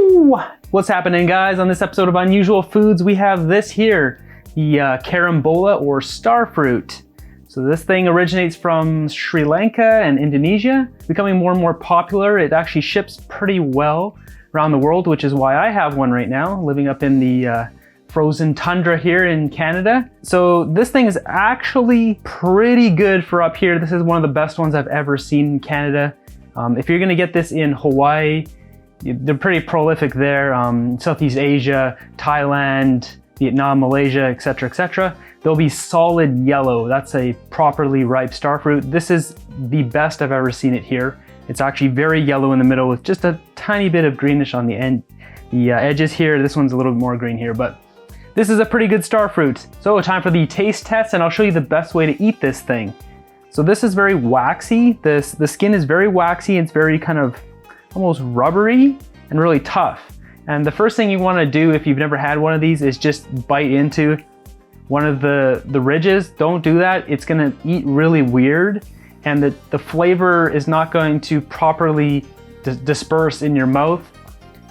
Woo! What's happening, guys? On this episode of Unusual Foods, we have this here, the carambola or starfruit. So this thing originates from Sri Lanka and Indonesia, becoming more and more popular. It actually ships pretty well around the world, which is why I have one right now, living up in the frozen tundra here in Canada. So this thing is actually pretty good for up here. This is one of the best ones I've ever seen in Canada. If you're gonna get this in Hawaii, they're pretty prolific there. Southeast Asia, Thailand, Vietnam, Malaysia, etc., etc. They'll be solid yellow. That's a properly ripe starfruit. This is the best I've ever seen it here. It's actually very yellow in the middle with just a tiny bit of greenish on the end. The edges here, this one's a little bit more green here, but this is a pretty good starfruit. So time for the taste test, and I'll show you the best way to eat this thing. So this is very waxy. The skin is very waxy. It's very kind of almost rubbery and really tough. And the first thing you want to do if you've never had one of these is just bite into one of the ridges. Don't do that. It's going to eat really weird, and the flavor is not going to properly disperse in your mouth,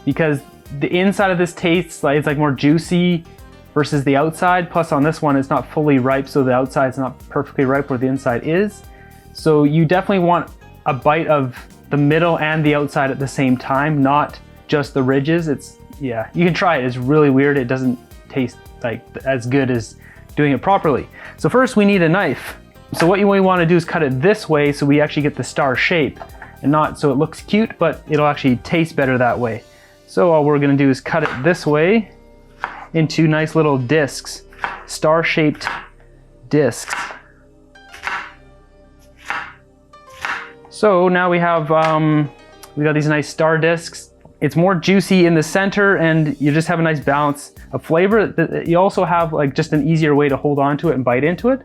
because the inside of this tastes like it's like more juicy versus the outside. Plus on this one, it's not fully ripe, so the outside's not perfectly ripe where the inside is. So you definitely want a bite of the middle and the outside at the same time, not just the ridges. Yeah, you can try it. It's really weird. It doesn't taste like as good as doing it properly. So first we need a knife. So what you want to do is cut it this way so we actually get the star shape, and not so it looks cute, but it'll actually taste better that way. So all we're going to do is cut it this way into nice little discs, star-shaped discs. So now we got these nice star discs. It's more juicy in the center, and you just have a nice balance of flavor. You also have like just an easier way to hold on to it and bite into it.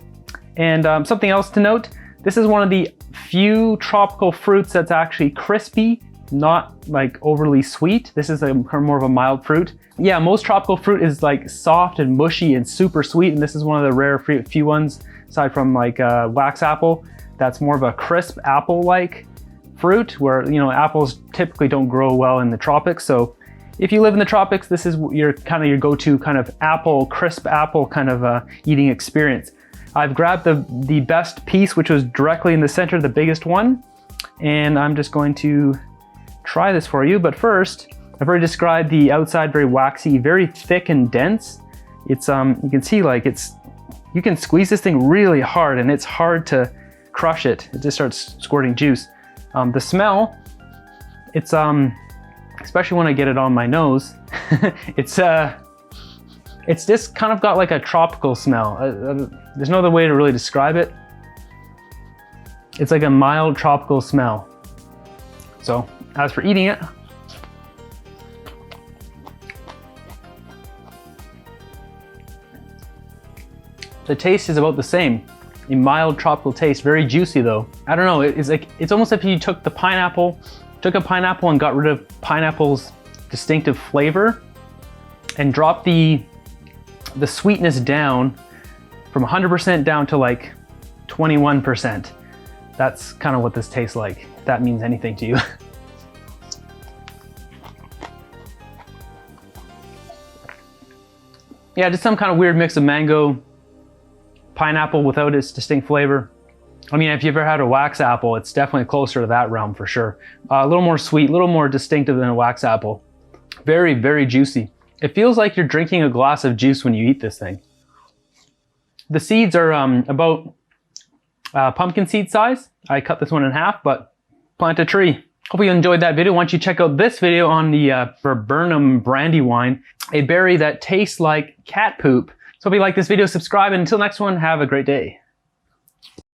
And something else to note, this is one of the few tropical fruits that's actually crispy, not like overly sweet. This is more of a mild fruit. Yeah, most tropical fruit is like soft and mushy and super sweet, and this is one of the rare few ones, aside from like wax apple, that's more of a crisp apple-like fruit, where, you know, apples typically don't grow well in the tropics. So if you live in the tropics, this is your go-to kind of crisp apple kind of eating experience. I've grabbed the best piece, which was directly in the center, the biggest one, and I'm just going to try this for you. But first, I've already described the outside, very waxy, very thick and dense. It's you can see like you can squeeze this thing really hard, and it's hard to crush it. It just starts squirting juice. The smell, it's especially when I get it on my nose, it's just kind of got like a tropical smell. There's no other way to really describe it. It's like a mild tropical smell. So as for eating it, the taste is about the same. A mild tropical taste, very juicy though. I don't know, it's almost like you took a pineapple and got rid of pineapple's distinctive flavor and dropped the sweetness down from 100% down to like 21%. That's kind of what this tastes like, if that means anything to you. Yeah, just some kind of weird mix of mango, pineapple without its distinct flavor. I mean, if you've ever had a wax apple, it's definitely closer to that realm for sure. A little more sweet, a little more distinctive than a wax apple. Very, very juicy. It feels like you're drinking a glass of juice when you eat this thing. The seeds are about pumpkin seed size. I cut this one in half, but plant a tree. Hope you enjoyed that video. Why don't you check out this video on the Persimmon brandy wine, a berry that tastes like cat poop. So if you like this video, subscribe, and until next one, have a great day.